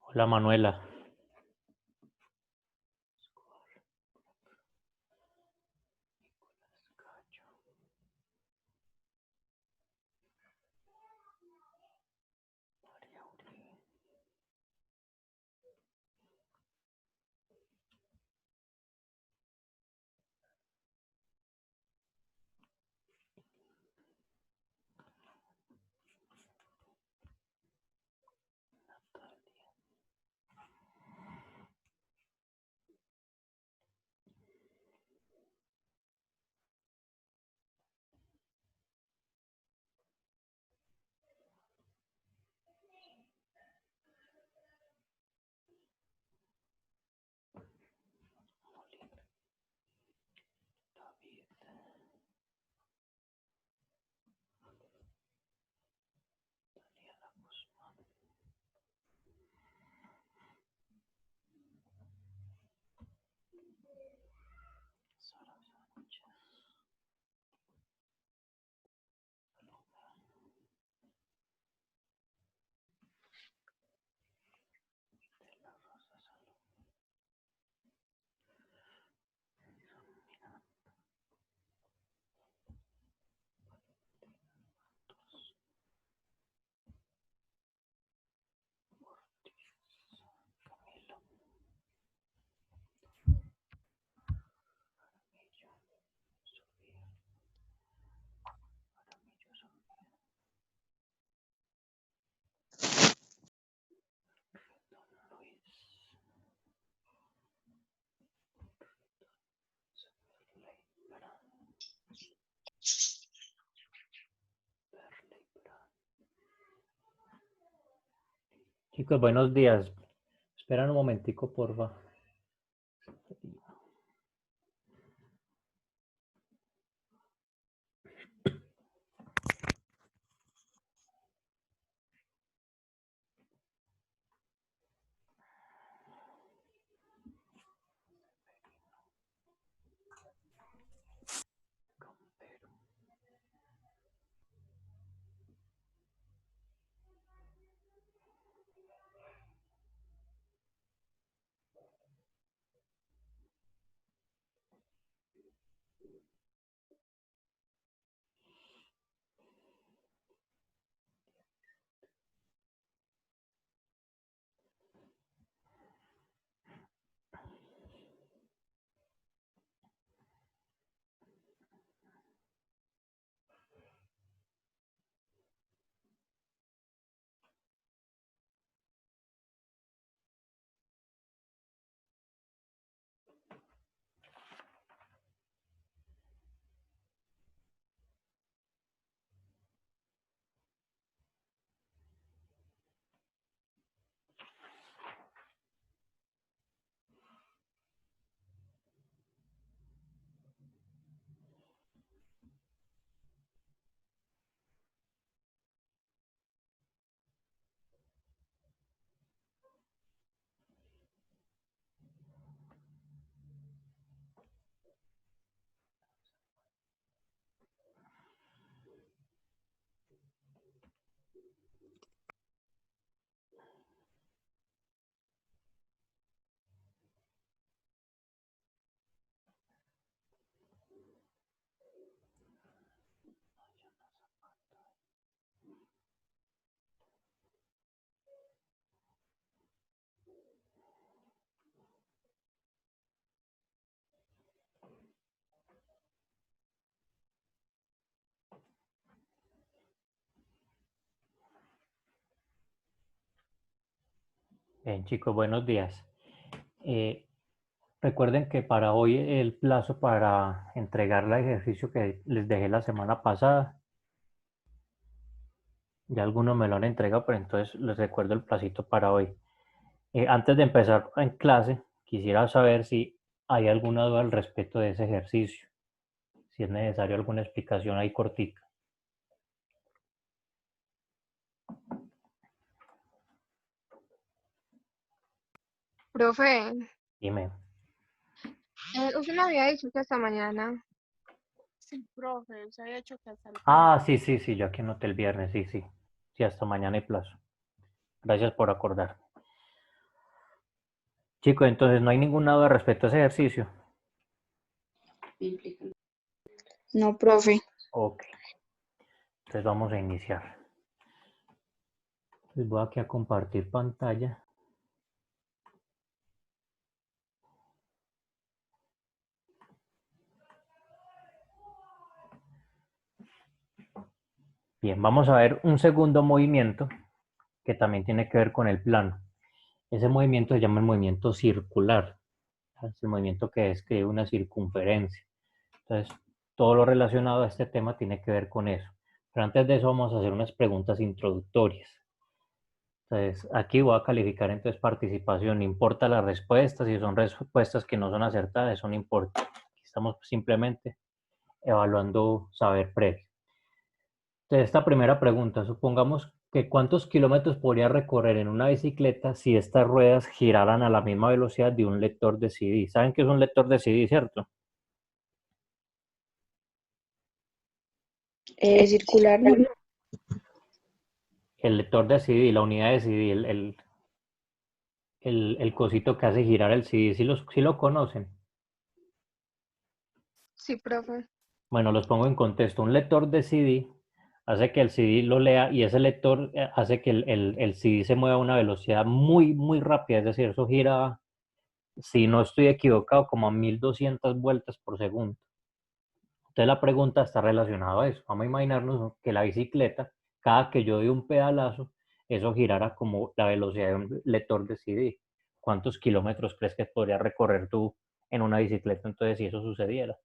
Hola Manuela. Chicos, buenos días. Esperan un momentico, porfa. Bien, chicos, buenos días. Eh, Recuerden que para hoy el plazo para entregar el ejercicio que les dejé la semana pasada, ya algunos me lo han entregado, pero entonces les recuerdo el placito para hoy. Antes de empezar en clase, quisiera saber si hay alguna duda al respecto de ese ejercicio, si es necesario alguna explicación ahí cortita. Profe, Dime. usted me había dicho que hasta mañana. Sí, profe, se había hecho que hasta el Ah, viernes. sí, yo aquí anoté el viernes, sí. Sí, hasta mañana hay plazo. Gracias por acordar. Chicos, entonces no hay ninguna duda respecto a ese ejercicio. No, profe. Ok, entonces vamos a iniciar. Les voy aquí a compartir pantalla. Bien, vamos a ver un segundo movimiento que también tiene que ver con el plano. Ese movimiento se llama el movimiento circular. Es el movimiento que describe una circunferencia. Entonces, todo lo relacionado a este tema tiene que ver con eso. Pero antes de eso vamos a hacer unas preguntas introductorias. Entonces, aquí voy a calificar entonces participación. No importa las respuestas, si son respuestas que no son acertadas, eso no importa. Aquí estamos simplemente evaluando saber previo. Entonces, esta primera pregunta, supongamos que ¿cuántos kilómetros podría recorrer en una bicicleta si estas ruedas giraran a la misma velocidad de un lector de CD? ¿Saben qué es un lector de CD, cierto? Circular, ¿no? El lector de CD, la unidad de CD, el cosito que hace girar el CD, ¿sí lo conocen? Sí, profe. Bueno, los pongo en contexto. Un lector de CD hace que el CD lo lea y ese lector hace que el CD se mueva a una velocidad muy, muy rápida. Es decir, eso gira, si no estoy equivocado, como a 1200 vueltas por segundo. Entonces la pregunta está relacionada a eso. Vamos a imaginarnos que la bicicleta, cada que yo doy un pedalazo, eso girara como la velocidad de un lector de CD. ¿Cuántos kilómetros crees que podría recorrer tú en una bicicleta entonces si eso sucediera?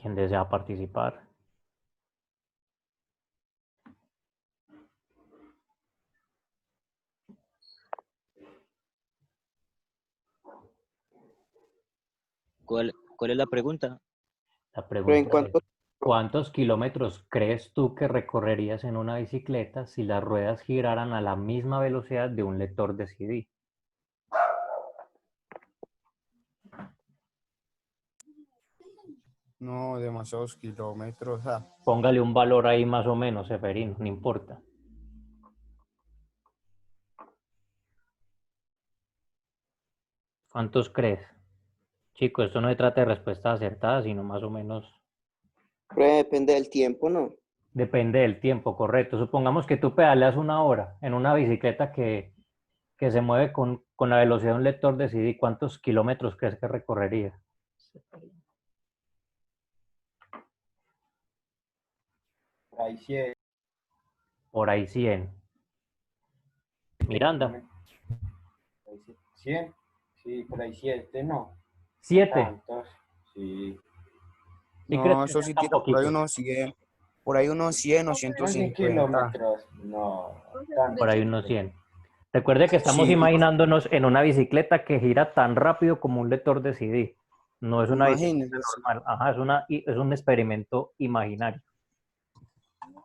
¿Quién desea participar? ¿Cuál es la pregunta? La Pero en pregunta es, cuanto, ¿cuántos kilómetros crees tú que recorrerías en una bicicleta si las ruedas giraran a la misma velocidad de un lector de CD? no, demasiados kilómetros. Póngale un valor ahí más o menos, Seferino, no importa. ¿Cuántos crees? Chicos, esto no se trata de respuestas acertadas, sino más o menos Pero depende del tiempo, ¿no? depende del tiempo, correcto. Supongamos que tú pedaleas una hora en una bicicleta que se mueve con la velocidad de un lector de CD. ¿Cuántos kilómetros crees que recorrería? Ahí 100, Por ahí 100. Miranda, 100, sí, por ahí 7, no, 7. tantos, sí. ¿Sí crees No, que eso sean sí tan tira poquitos? por ahí unos 100 o ¿Cómo 100 150. kilómetros? No, Profe, Por ahí tanto. unos 100. Recuerde que estamos Sí, imaginándonos en una bicicleta que gira tan rápido como un lector de CD. No es una bicicleta imagínense. normal. Ajá, es un experimento imaginario.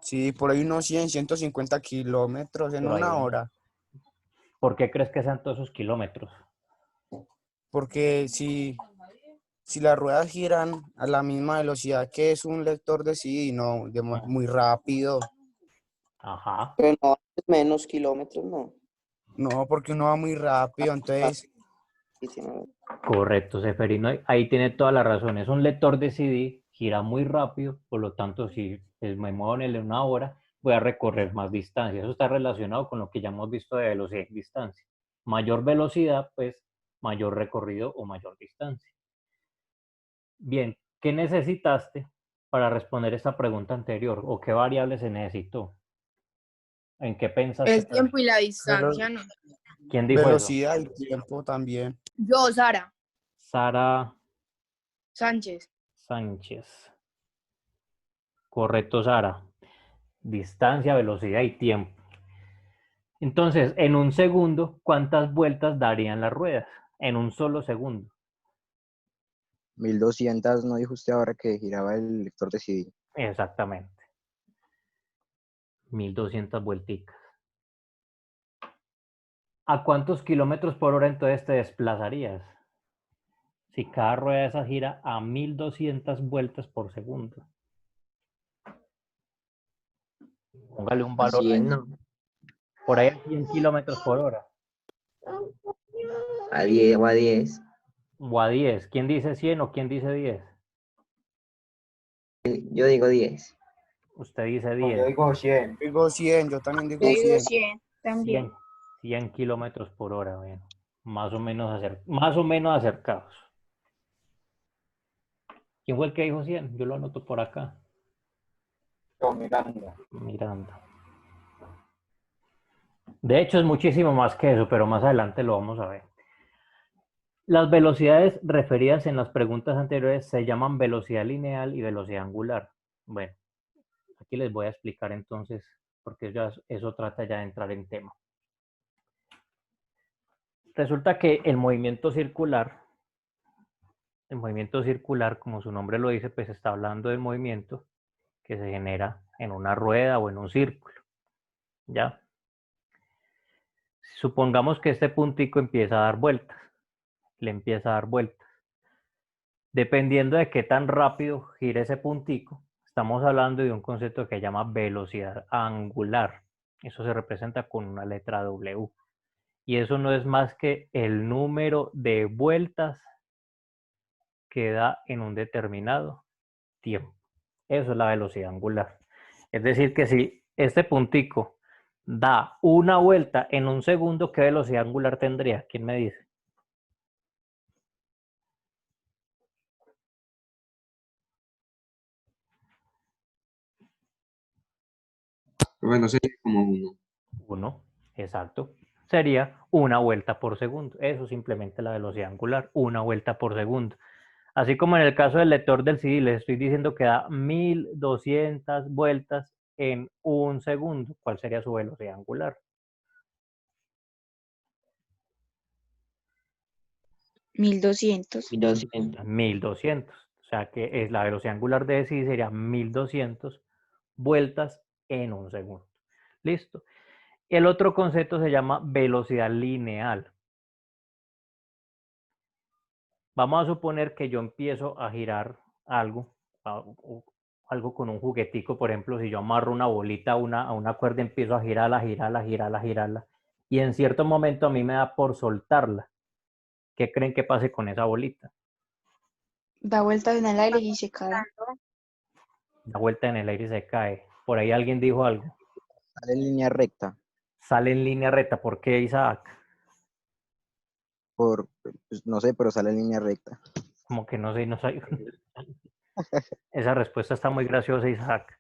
Sí, por ahí unos 100, 150 kilómetros en Por ahí una unos. hora. ¿Por qué crees que sean todos esos kilómetros? Porque si las ruedas giran a la misma velocidad que es un lector de CD, no, muy rápido. Ajá, Pero no, menos kilómetros, no. No, porque uno va muy rápido, entonces sí, correcto, Seferino. Ahí tiene toda la razón. Es un lector de CD, gira muy rápido, por lo tanto, si me muevo en él en una hora, voy a recorrer más distancia. Eso está relacionado con lo que ya hemos visto de velocidad y distancia. Mayor velocidad, pues mayor recorrido o mayor distancia. Bien, ¿qué necesitaste para responder esta pregunta anterior? ¿O qué variable se necesitó? ¿En qué pensaste? El tiempo y la distancia, ¿no? ¿Quién dijo eso? velocidad y tiempo también. Yo, Sara Sara Sánchez. Sánchez. Correcto, Sara. Distancia, velocidad y tiempo. Entonces, en un segundo, ¿cuántas vueltas darían las ruedas? En un solo segundo. 1200, ¿no dijo usted ahora que giraba el lector de CD? Exactamente. 1200 vuelticas. ¿A cuántos kilómetros por hora entonces te desplazarías? Si cada rueda de esa gira a 1200 vueltas por segundo. Póngale un valor Así es, ahí. ¿no? Por ahí a 100 kilómetros por hora. A 10 o a 10. O a 10. ¿Quién dice 100 o quién dice 10? Yo digo 10. Usted dice No, yo 10. digo 100. Digo 100, yo también Yo digo digo 100. 100 también. 100 kilómetros por hora. Bueno, más o menos acercados. ¿Quién fue el que dijo 100? Yo lo anoto por acá. Yo mirando. Mirando. De hecho, es muchísimo más que eso, pero más adelante lo vamos a ver. Las velocidades referidas en las preguntas anteriores se llaman velocidad lineal y velocidad angular. Bueno, aquí les voy a explicar entonces, porque eso trata ya de entrar en tema. Resulta que el movimiento circular, como su nombre lo dice, pues está hablando del movimiento que se genera en una rueda o en un círculo. ¿Ya? Supongamos que este puntico empieza a dar vueltas. Le empieza a dar vueltas. Dependiendo de qué tan rápido gire ese puntico, estamos hablando de un concepto que se llama velocidad angular. Eso se representa con una letra W. Y eso no es más que el número de vueltas que da en un determinado tiempo. Eso es la velocidad angular. Es decir, que si este puntico da una vuelta en un segundo, ¿qué velocidad angular tendría? ¿Quién me dice? Bueno, sería como 1. 1, exacto. Sería una vuelta por segundo. Eso es simplemente la velocidad angular, una vuelta por segundo. Así como en el caso del lector del CD, les estoy diciendo que da 1200 vueltas en un segundo. ¿Cuál sería su velocidad angular? 1200. 1200. 1200. O sea que la velocidad angular de CD sería 1200 vueltas en un segundo. Listo. El otro concepto se llama velocidad lineal. Vamos a suponer que yo empiezo a girar algo con un juguetico, por ejemplo, si yo amarro una bolita a una cuerda, empiezo a girarla, y en cierto momento a mí me da por soltarla. ¿Qué creen que pase con esa bolita? Da vueltas en el aire y se cae. Da vuelta en el aire y se cae. Por ahí alguien dijo algo. Sale en línea recta. Sale en línea recta. ¿Por qué, Isaac? Pues, no sé, pero sale en línea recta. Como que no sé, no sé. Esa respuesta está muy graciosa, Isaac.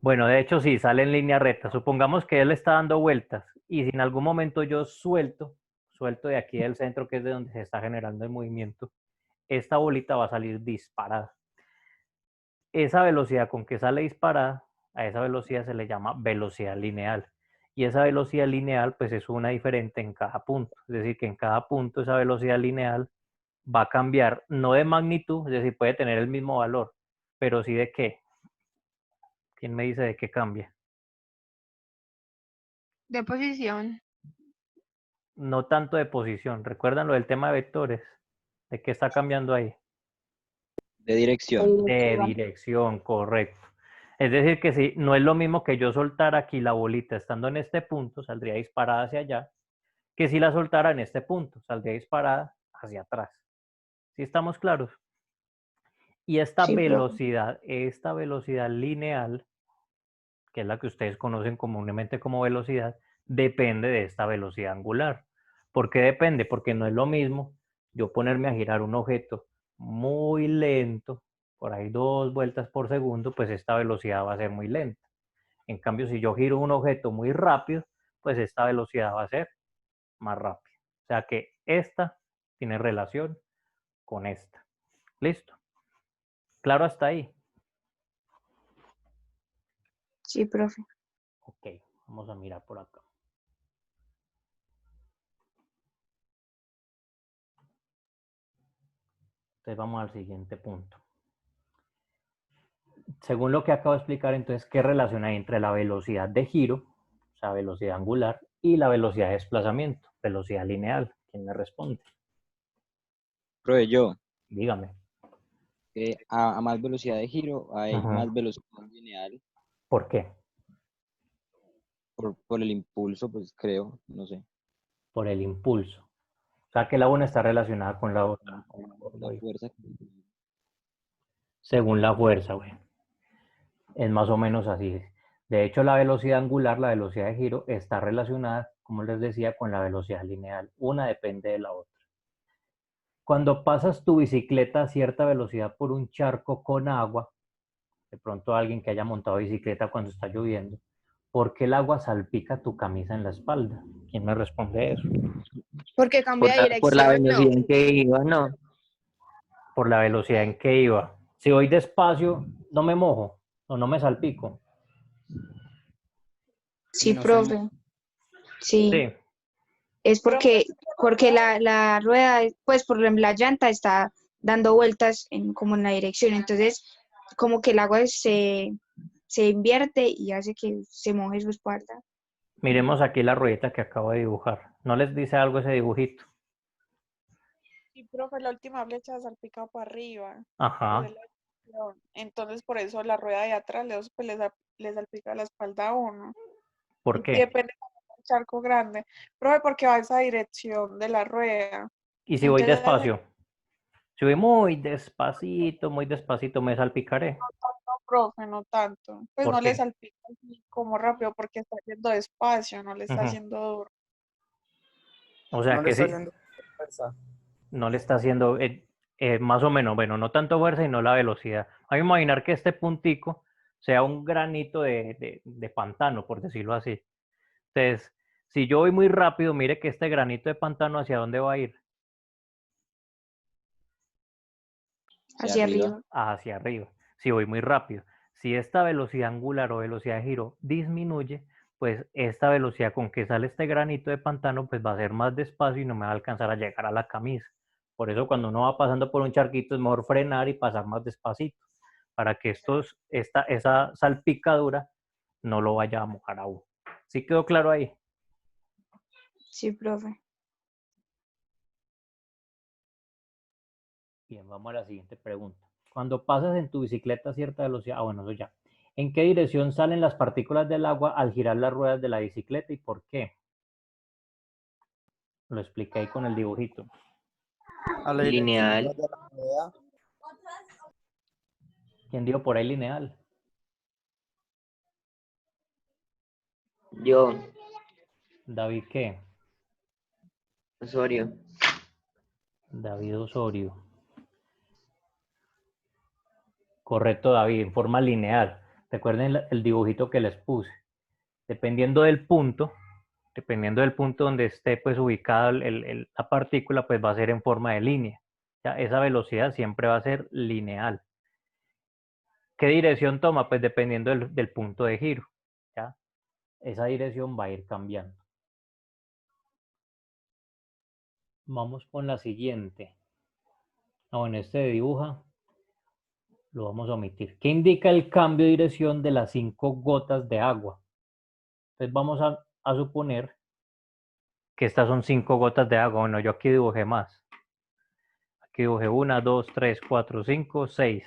Bueno, de hecho sí, sale en línea recta. Supongamos que él está dando vueltas y si en algún momento yo suelto de aquí del centro, que es de donde se está generando el movimiento, esta bolita va a salir disparada. Esa velocidad con que sale disparada, a esa velocidad se le llama velocidad lineal. Y esa velocidad lineal pues es una diferente en cada punto. Es decir, que en cada punto esa velocidad lineal va a cambiar, no de magnitud, es decir, puede tener el mismo valor, pero sí de qué. ¿Quién me dice de qué cambia? De posición. No tanto de posición. ¿Recuerdan lo del tema de vectores? ¿De qué está cambiando ahí? De dirección. De dirección, correcto. Es decir, que si no es lo mismo que yo soltara aquí la bolita estando en este punto, saldría disparada hacia allá, que si la soltara en este punto, saldría disparada hacia atrás. ¿Sí estamos claros? Y esta Sí, profe. esta velocidad lineal, que es la que ustedes conocen comúnmente como velocidad, depende de esta velocidad angular. ¿Por qué depende? Porque no es lo mismo yo ponerme a girar un objeto muy lento, por ahí 2 vueltas por segundo, pues esta velocidad va a ser muy lenta. En cambio, si yo giro un objeto muy rápido, pues esta velocidad va a ser más rápida. O sea que esta tiene relación con esta. ¿Listo? ¿Claro hasta ahí? Sí, profe. Ok, vamos a mirar por acá. Entonces vamos al siguiente punto. Según lo que acabo de explicar, entonces, ¿qué relación hay entre la velocidad de giro, o sea, velocidad angular, y la velocidad de desplazamiento, velocidad lineal. ¿Quién me responde? Profe, yo, Dígame. a más velocidad de giro hay Ujú. más velocidad lineal ¿Por qué? por el impulso, pues creo, no sé. Por el impulso. O sea que la una está relacionada con la otra. La fuerza. Según la fuerza, güey. Es más o menos así. De hecho, la velocidad angular, la velocidad de giro, está relacionada, como les decía, con la velocidad lineal. Una depende de la otra. Cuando pasas tu bicicleta a cierta velocidad por un charco con agua, de pronto alguien que haya montado bicicleta cuando está lloviendo, ¿por qué el agua salpica tu camisa en la espalda? ¿Quién me responde eso? Porque cambia de Por la dirección, velocidad ¿no? en que iba, no. Por la velocidad en que iba. Si voy despacio, no me mojo o no me salpico. Sí, no se profe. Sí. Sí. Es porque la rueda, pues por ejemplo, la llanta está dando vueltas como en la dirección. Entonces, como que el agua se invierte y hace que se moje su espalda. Miremos aquí la ruedita que acabo de dibujar. ¿No les dice algo ese dibujito? Y profe, la última flecha salpica para arriba. Ajá. Esa es la dirección. Entonces, por eso la rueda de atrás le salpica la espalda a uno. ¿Por Y qué? depende del charco grande. Profe, porque va esa dirección de la rueda. ¿Y si voy Entonces, despacio? Si voy muy despacito, me salpicaré. no, profe, no tanto. Pues ¿Por no le qué? salpica así como rápido porque está haciendo despacio, no le está Ujú. haciendo duro. O sea no le que está sí, haciendo fuerza. no le está haciendo más o menos, bueno, no tanto fuerza y no la velocidad. Hay que imaginar que este puntico sea un granito de pantano, por decirlo así. Entonces, si yo voy muy rápido, mire que este granito de pantano, ¿hacia dónde va a ir? Hacia arriba. Hacia arriba. Si voy muy rápido. Si esta velocidad angular o velocidad de giro disminuye, pues esta velocidad con que sale este granito de pantano, pues va a ser más despacio y no me va a alcanzar a llegar a la camisa. Por eso cuando uno va pasando por un charquito es mejor frenar y pasar más despacito, para que esa salpicadura no lo vaya a mojar a uno. ¿Sí quedó claro ahí? Sí, profe. Bien, vamos a la siguiente pregunta. Cuando pasas en tu bicicleta a cierta velocidad, bueno, eso ya. ¿En qué dirección salen las partículas del agua al girar las ruedas de la bicicleta y por qué? Lo expliqué ahí con el dibujito. A la dirección Lineal. de la rueda. ¿Quién dijo por ahí lineal? Yo, David, ¿qué? Osorio. David Osorio. Correcto, David, en forma lineal. Recuerden el dibujito que les puse. Dependiendo del punto donde esté pues ubicada la partícula, pues va a ser en forma de línea. Ya, esa velocidad siempre va a ser lineal. ¿Qué dirección toma? Pues dependiendo del punto de giro. ¿Ya? Esa dirección va a ir cambiando. Vamos con la siguiente. En este de dibuja lo vamos a omitir. ¿Qué indica el cambio de dirección de las 5 gotas de agua? Entonces vamos a suponer que estas son 5 gotas de agua. Bueno, yo aquí dibujé más. Aquí dibujé 1, 2, 3, 4, 5, 6.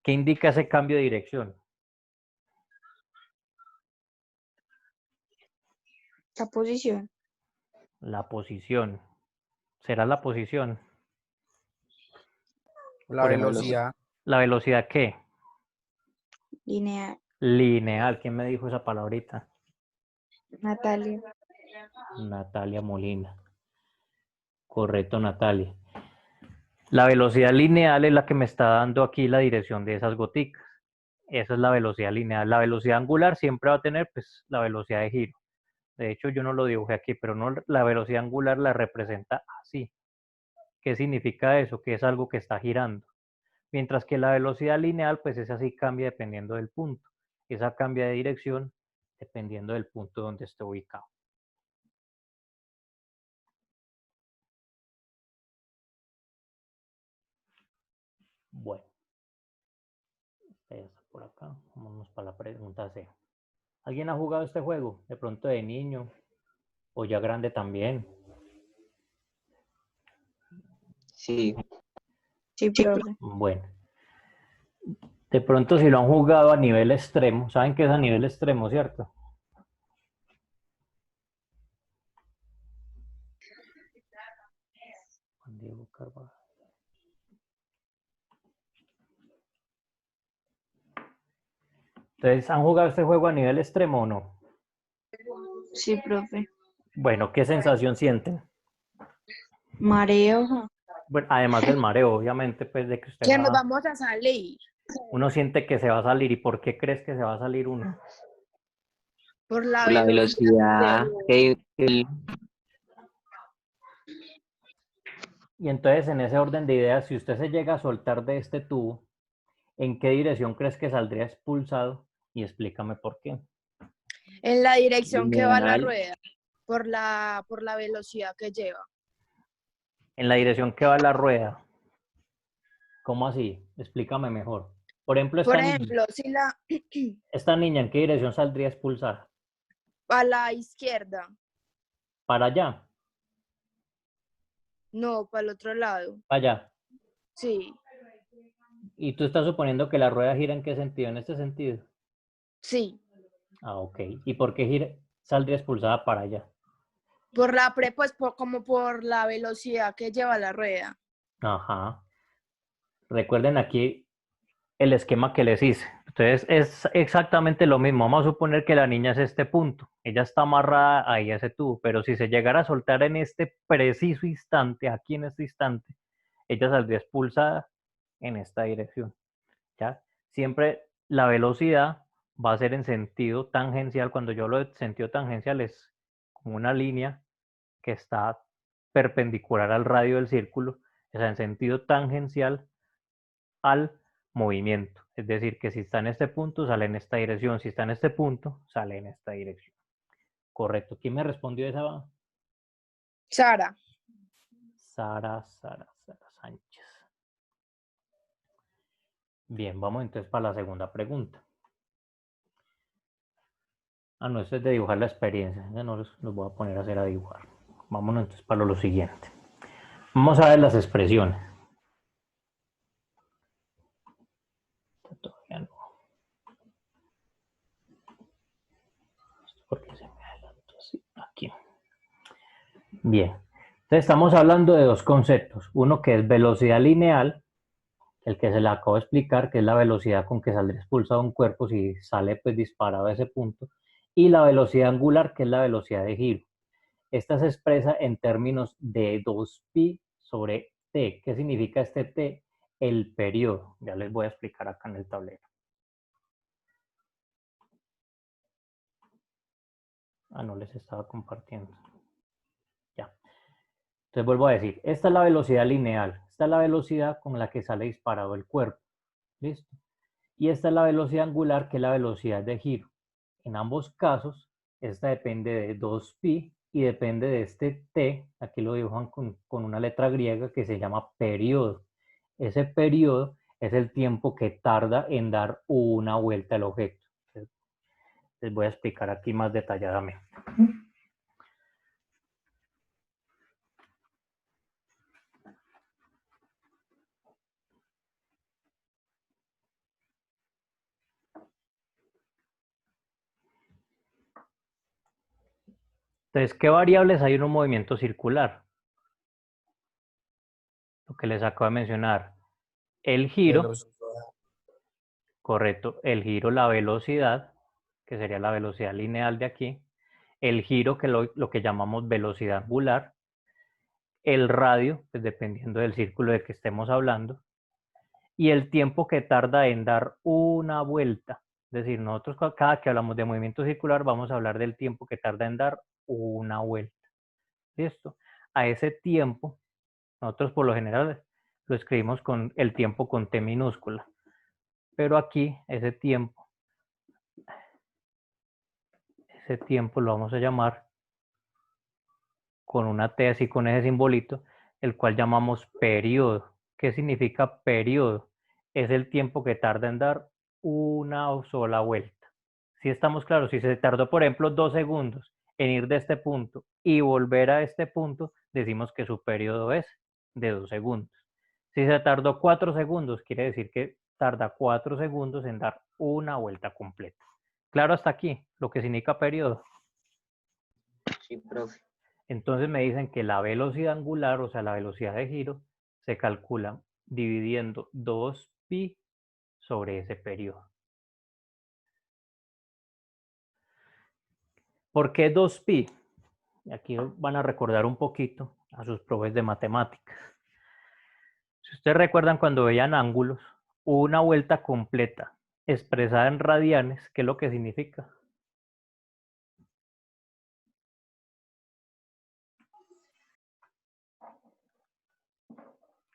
¿Qué indica ese cambio de dirección? La posición. La posición. ¿Será la posición? La Por ejemplo, velocidad. ¿la velocidad qué? Lineal. Lineal. ¿Quién me dijo esa palabrita? Natalia. Natalia Molina. Correcto, Natalia. La velocidad lineal es la que me está dando aquí la dirección de esas goticas. Esa es la velocidad lineal. La velocidad angular siempre va a tener pues la velocidad de giro. De hecho, yo no lo dibujé aquí, pero no, la velocidad angular la representa así. ¿Qué significa eso? Que es algo que está girando. Mientras que la velocidad lineal, pues esa sí cambia dependiendo del punto. Esa cambia de dirección dependiendo del punto donde esté ubicado. Bueno, está por acá. Vámonos para la pregunta C. ¿Alguien ha jugado este juego? De pronto de niño. O ya grande también. Sí. Sí, profe. Bueno, de pronto si lo han jugado a nivel extremo, saben que es a nivel extremo, ¿cierto? Juan Diego Carvajal. Entonces, ¿han jugado este juego a nivel extremo o no? Sí, profe. Bueno, ¿qué sensación sienten? Mareo. Bueno, además del mareo, obviamente, pues de que usted Que nos va, vamos a salir uno siente que se va a salir. ¿Y por qué crees que se va a salir uno? por la Por la velocidad que Y entonces, en ese orden de ideas, si usted se llega a soltar de este tubo, ¿en qué dirección crees que saldría expulsado? Y explícame por qué. en la dirección que va la lineal, rueda, por la velocidad que lleva. En la dirección que va la rueda. ¿Cómo así? Explícame mejor. Por ejemplo, Por ejemplo, si la esta niña, ¿en qué dirección saldría expulsada? a la izquierda, ¿Para allá? no, para el otro lado. ¿Para allá? Sí, ¿Y tú estás suponiendo que la rueda gira en qué sentido? ¿En este sentido? sí. Ah, ok. ¿Y por qué saldría expulsada para allá? Por pues como por la velocidad que lleva la rueda. Ajá. Recuerden aquí el esquema que les hice. Entonces es exactamente lo mismo. Vamos a suponer que la niña es este punto. Ella está amarrada ahí a ese tubo, pero si se llegara a soltar en este preciso instante, aquí en este instante, ella saldría expulsada en esta dirección. ¿Ya? Siempre la velocidad va a ser en sentido tangencial. Cuando yo lo de sentido tangencial es como una línea que está perpendicular al radio del círculo, o sea, en sentido tangencial al movimiento. Es decir, que si está en este punto, sale en esta dirección. Si está en este punto, sale en esta dirección. Correcto. ¿Quién me respondió esa? Sara. Sara Sánchez. Bien, vamos entonces para la segunda pregunta. Ah, no, esto es de dibujar la experiencia. Ya no los voy a poner a hacer a dibujar. Vámonos entonces para lo siguiente. Vamos a ver las expresiones. Todavía no. Porque se me adelantó así. Aquí. Bien. Entonces estamos hablando de dos conceptos. Uno que es velocidad lineal, el que se le acabo de explicar, que es la velocidad con que saldría expulsado un cuerpo si sale pues disparado a ese punto. Y la velocidad angular, que es la velocidad de giro. Esta se expresa en términos de 2pi sobre t. ¿Qué significa este t? El periodo. Ya les voy a explicar acá en el tablero. Ah, no les estaba compartiendo. Ya. Entonces vuelvo a decir, esta es la velocidad lineal. Esta es la velocidad con la que sale disparado el cuerpo. ¿Listo? Y esta es la velocidad angular, que es la velocidad de giro. En ambos casos, esta depende de 2pi y depende de este t, aquí lo dibujan con una letra griega que se llama periodo. Ese periodo es el tiempo que tarda en dar una vuelta al objeto. Les voy a explicar aquí más detalladamente. Entonces, ¿qué variables hay en un movimiento circular? Lo que les acabo de mencionar. El giro, Velocidad. correcto, el giro, la velocidad, que sería la velocidad lineal de aquí, el giro, que lo que llamamos velocidad angular, el radio, pues dependiendo del círculo de que estemos hablando, y el tiempo que tarda en dar una vuelta. Es decir, nosotros cada que hablamos de movimiento circular vamos a hablar del tiempo que tarda en dar una vuelta. ¿Listo? A ese tiempo, nosotros por lo general lo escribimos con el tiempo con T minúscula. Pero aquí ese tiempo lo vamos a llamar con una T así con ese simbolito, el cual llamamos periodo. ¿Qué significa periodo? Es el tiempo que tarda en dar una sola vuelta. Si estamos claros, si se tardó por ejemplo 2 segundos en ir de este punto y volver a este punto, decimos que su periodo es de 2 segundos. Si se tardó 4 segundos, quiere decir que tarda 4 segundos en dar una vuelta completa. Claro hasta aquí, lo que significa periodo. Sí, profe. Entonces me dicen que la velocidad angular, o sea, la velocidad de giro, se calcula dividiendo 2pi sobre ese periodo. ¿Por qué 2pi? Aquí van a recordar un poquito a sus profes de matemáticas. Si ustedes recuerdan cuando veían ángulos, una vuelta completa expresada en radianes, ¿qué es lo que significa?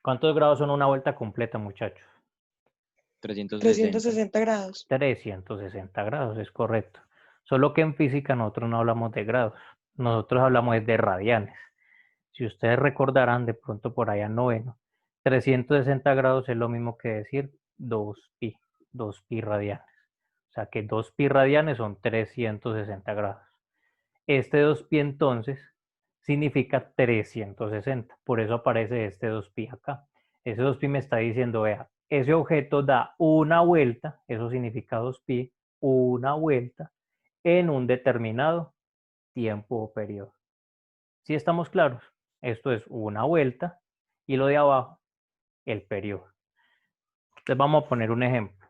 ¿Cuántos grados son una vuelta completa, muchachos? 360. grados. 360 grados, es correcto. Solo que en física nosotros no hablamos de grados, nosotros hablamos de radianes. Si ustedes recordarán de pronto por allá en noveno, 360 grados es lo mismo que decir 2pi, 2pi radianes. O sea que 2pi radianes son 360 grados. Este 2pi entonces significa 360, por eso aparece este 2pi acá. Ese 2pi me está diciendo, vea, ese objeto da una vuelta, eso significa 2pi, una vuelta en un determinado tiempo o periodo. ¿Sí estamos claros? Esto es una vuelta y lo de abajo, el periodo. Entonces vamos a poner un ejemplo.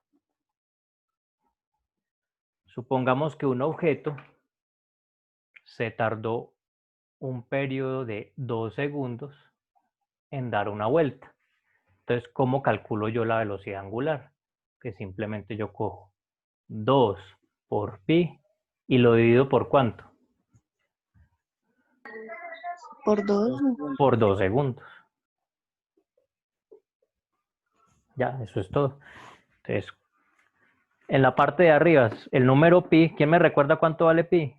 Supongamos que un objeto se tardó un periodo de 2 segundos en dar una vuelta. Entonces, ¿cómo calculo yo la velocidad angular? Que simplemente yo cojo 2 por pi y lo divido por ¿cuánto? Por 2. Por 2 segundos. Ya, eso es todo. Entonces, en la parte de arriba, el número pi, ¿quién me recuerda cuánto vale pi?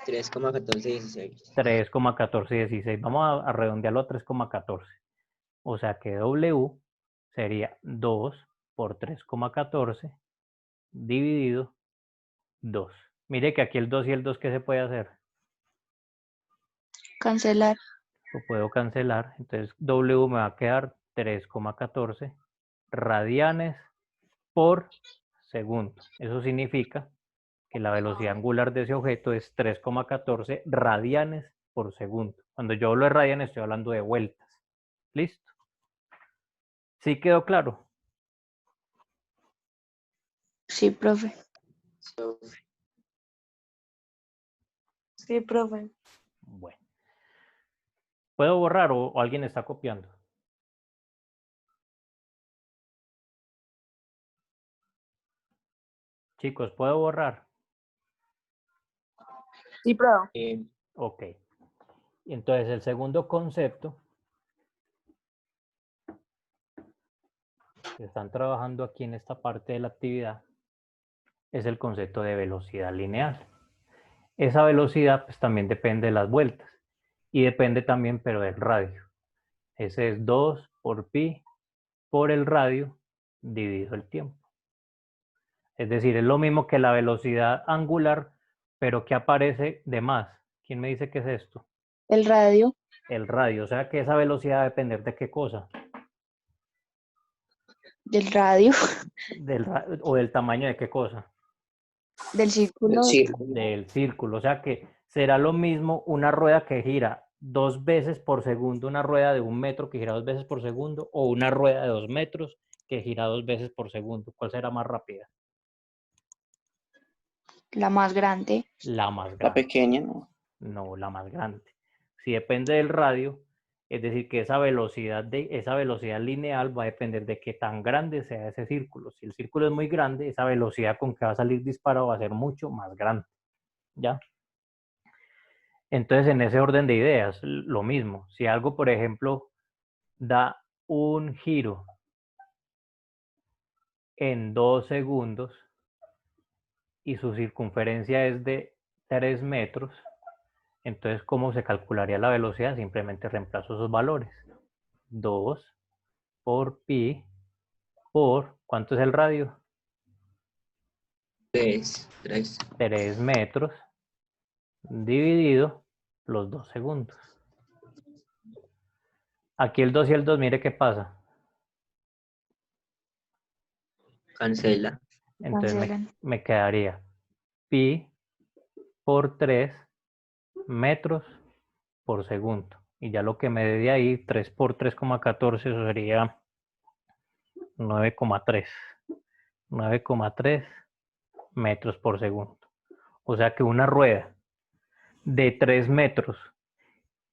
3,1416. 3,1416. Vamos a redondearlo a 3,14. O sea que W sería 2 por 3,14 dividido 2. Mire que aquí el 2 y el 2, ¿qué se puede hacer? Cancelar. Lo puedo cancelar. Entonces W me va a quedar 3,14 radianes por segundo. Eso significa que la velocidad angular de ese objeto es 3,14 radianes por segundo. Cuando yo hablo de radianes estoy hablando de vueltas. ¿Listo? ¿Sí quedó claro? Sí, profe. Sí, profe. Bueno. ¿Puedo borrar o alguien está copiando? Chicos, ¿puedo borrar? Sí, profe. Ok. Entonces, el segundo concepto que están trabajando aquí en esta parte de la actividad es el concepto de velocidad lineal. Esa velocidad pues también depende de las vueltas y depende también pero del radio. Ese es 2 por pi por el radio dividido el tiempo. Es decir, es lo mismo que la velocidad angular, pero que aparece de más. ¿Quién me dice qué es esto? El radio. El radio. O sea que esa velocidad va a depender de qué cosa. Del radio. O del tamaño de qué cosa. Del círculo. Del círculo. O sea que será lo mismo una rueda que gira 2 veces por segundo, una rueda de 1 metro que gira 2 veces por segundo, o una rueda de 2 metros que gira 2 veces por segundo. ¿Cuál será más rápida? La más grande. La más grande. La pequeña, ¿no? No, la más grande. Si depende del radio, es decir, que esa velocidad lineal va a depender de qué tan grande sea ese círculo. Si el círculo es muy grande, esa velocidad con que va a salir disparado va a ser mucho más grande. ¿Ya? Entonces, en ese orden de ideas, lo mismo. Si algo, por ejemplo, da un giro en 2 segundos y su circunferencia es de 3 metros, entonces, ¿cómo se calcularía la velocidad? Simplemente reemplazo esos valores. 2 por pi por, ¿cuánto es el radio? 3. 3 metros dividido los 2 segundos. Aquí el 2 y el 2, mire qué pasa. Cancela. Entonces Cancelan. me quedaría pi por 3 metros por segundo. Y ya lo que me dé de ahí, 3 por 3,14, eso sería 9,3. 9,3 metros por segundo. O sea que una rueda de 3 metros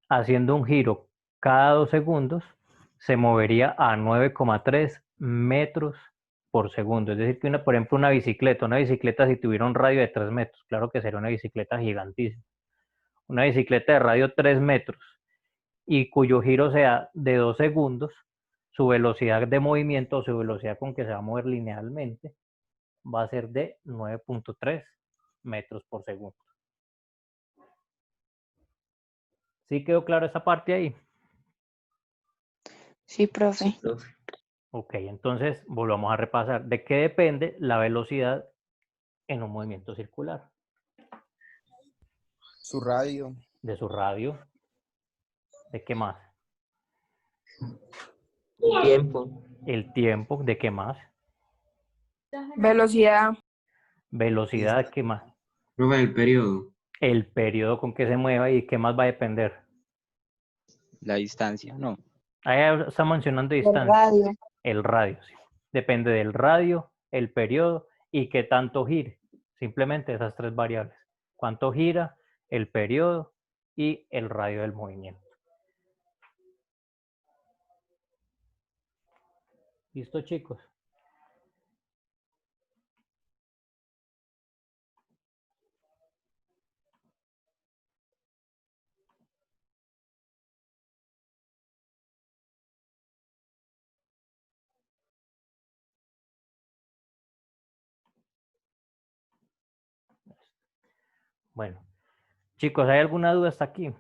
haciendo un giro cada 2 segundos se movería a 9,3 metros por segundo. Es decir, que por ejemplo una bicicleta si tuviera un radio de 3 metros, claro que sería una bicicleta gigantísima. Una bicicleta de radio 3 metros y cuyo giro sea de 2 segundos, su velocidad de movimiento o su velocidad con que se va a mover linealmente va a ser de 9,3 metros por segundo. ¿Sí quedó claro esa parte ahí? Sí, profe. Sí, profe. Ok, entonces volvamos a repasar. ¿De qué depende la velocidad en un movimiento circular? Su radio. De su radio. ¿De qué más? Tiempo. El tiempo. ¿De qué más? Velocidad. Velocidad. ¿De qué más? Profe, el periodo. El periodo con que se mueva y qué más va a depender. La distancia, no. Ahí está mencionando El distancia. radio. El radio, sí. Depende del radio, el periodo y qué tanto gire. Simplemente esas 3 variables. Cuánto gira, el periodo y el radio del movimiento. ¿Listo, chicos? Bueno, chicos, ¿hay alguna duda hasta aquí?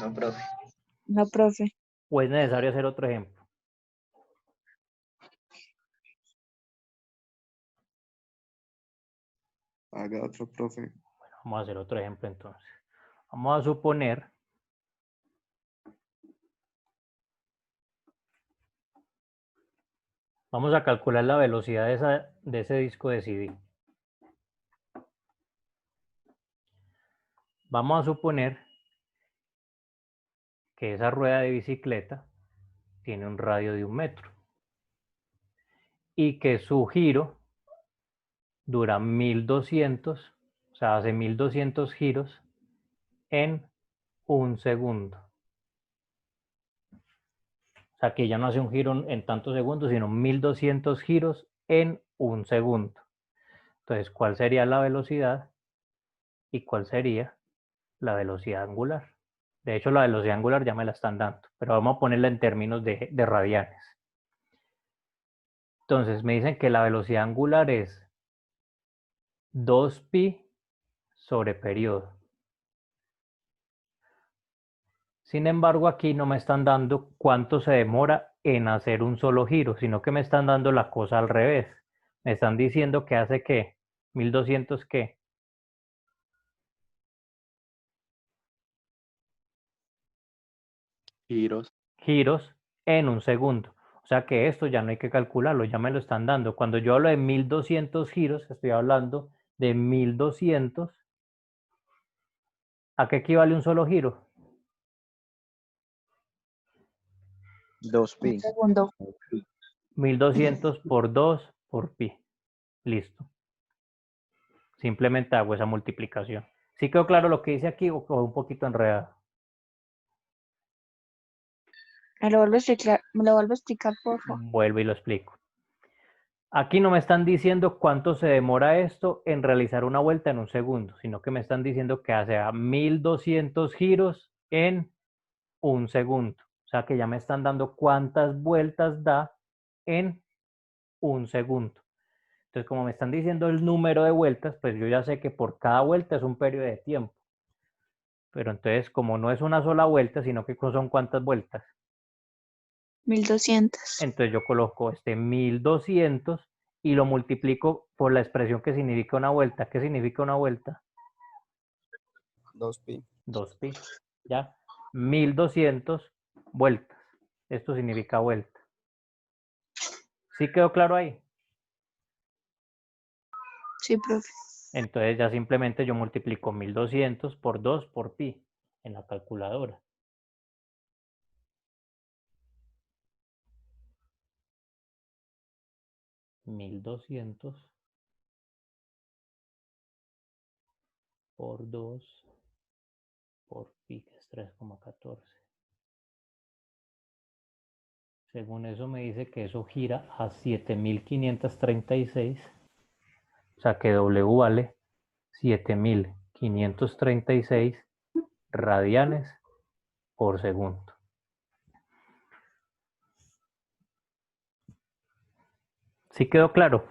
No, profe. No, profe. ¿O es necesario hacer otro ejemplo? Haga otro, profe. Bueno, vamos a hacer otro ejemplo entonces. Vamos a suponer vamos a calcular la velocidad de ese disco de CD. Vamos a suponer que esa rueda de bicicleta tiene un radio de 1 metro y que su giro dura 1200, o sea, hace 1200 giros en 1 segundo. O sea, que ya no hace un giro en tantos segundos, sino 1200 giros en 1 segundo. Entonces, ¿cuál sería la velocidad y cuál sería la velocidad angular? De hecho, la velocidad angular ya me la están dando, pero vamos a ponerla en términos de radianes. Entonces, me dicen que la velocidad angular es 2pi sobre periodo. Sin embargo, aquí no me están dando cuánto se demora en hacer un solo giro, sino que me están dando la cosa al revés. Me están diciendo que hace ¿qué? 1200 ¿qué? Giros. Giros en 1 segundo. O sea que esto ya no hay que calcularlo, ya me lo están dando. Cuando yo hablo de 1200 giros, estoy hablando de 1200. ¿A qué equivale un solo giro? 2pi. Segundo. 1200 por 2 por pi. Listo. Simplemente hago esa multiplicación. ¿Sí quedó claro lo que dice aquí o un poquito enredado? ¿Me lo vuelvo a explicar, por favor? Vuelvo y lo explico. Aquí no me están diciendo cuánto se demora esto en realizar una vuelta en 1 segundo, sino que me están diciendo que hace a 1200 giros en 1 segundo. O sea que ya me están dando cuántas vueltas da en 1 segundo. Entonces, como me están diciendo el número de vueltas, pues yo ya sé que por cada vuelta es un periodo de tiempo. Pero entonces, como no es una sola vuelta, sino que son cuántas vueltas, 1200. entonces yo coloco 1200 y lo multiplico por la expresión que significa una vuelta. ¿Qué significa una vuelta? 2pi. 2pi. ¿Ya? 1200 vueltas. Esto significa vuelta. ¿Sí quedó claro ahí? Sí, profe. Entonces ya simplemente yo multiplico 1200 por 2 por pi en la calculadora. $1200 por 2 por pi, que es 3,14. Según eso me dice que eso gira a 7536. O sea que W vale 7536 radianes por segundo. ¿Sí quedó claro?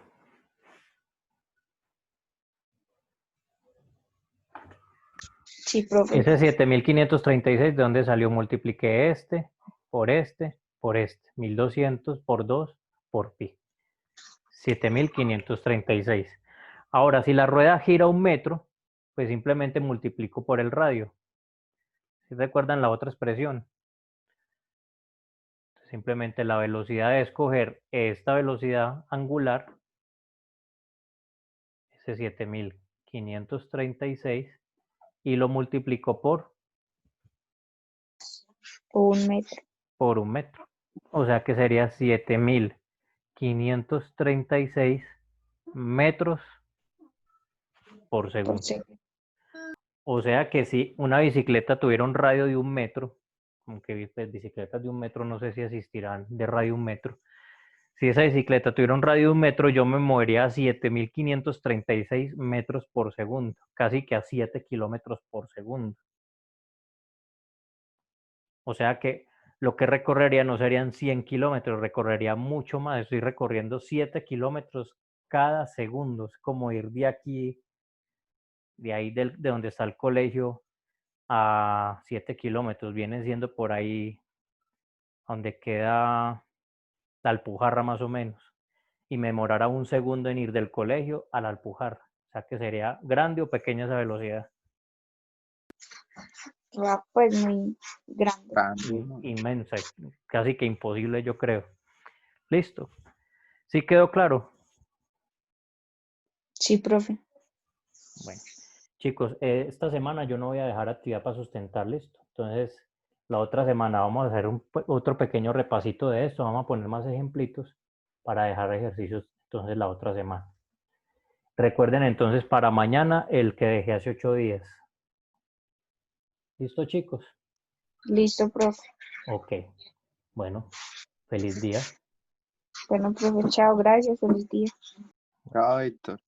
Sí, profe. Ese 7536, ¿de dónde salió? Multipliqué este, por este, por este. 1200 por 2 por pi. 7536. Ahora, si la rueda gira 1 metro, pues simplemente multiplico por el radio. ¿Sí recuerdan la otra expresión? Simplemente la velocidad de escoger esta velocidad angular, ese 7536, y lo multiplico por 1 metro. por 1 metro. O sea que sería 7536 metros por segundo. O sea que si una bicicleta tuviera un radio de 1 metro, aunque pues, bicicletas de 1 metro no sé si existirán de radio 1 metro. Si esa bicicleta tuviera un radio de 1 metro, yo me movería a 7536 metros por segundo, casi que a 7 kilómetros por segundo. O sea que lo que recorrería no serían 100 kilómetros, recorrería mucho más. Estoy recorriendo 7 kilómetros cada segundo. Es como ir de aquí, de ahí de donde está el colegio, a 7 kilómetros. Viene siendo por ahí donde queda la Alpujarra más o menos. Y me demorará 1 segundo en ir del colegio a la Alpujarra. O sea que sería grande o pequeña esa velocidad. Pues muy grande. Inmensa, casi que imposible yo creo. Listo. ¿Sí quedó claro? Sí, profe. Bueno, chicos, esta semana yo no voy a dejar actividad para sustentar, listo. Entonces, la otra semana vamos a hacer otro pequeño repasito de esto. Vamos a poner más ejemplitos para dejar ejercicios entonces la otra semana. Recuerden entonces para mañana el que dejé hace 8 días. ¿Listo, chicos? Listo, profe. Ok. Bueno, feliz día. Bueno, profe, chao, gracias, feliz día. Chao, Víctor.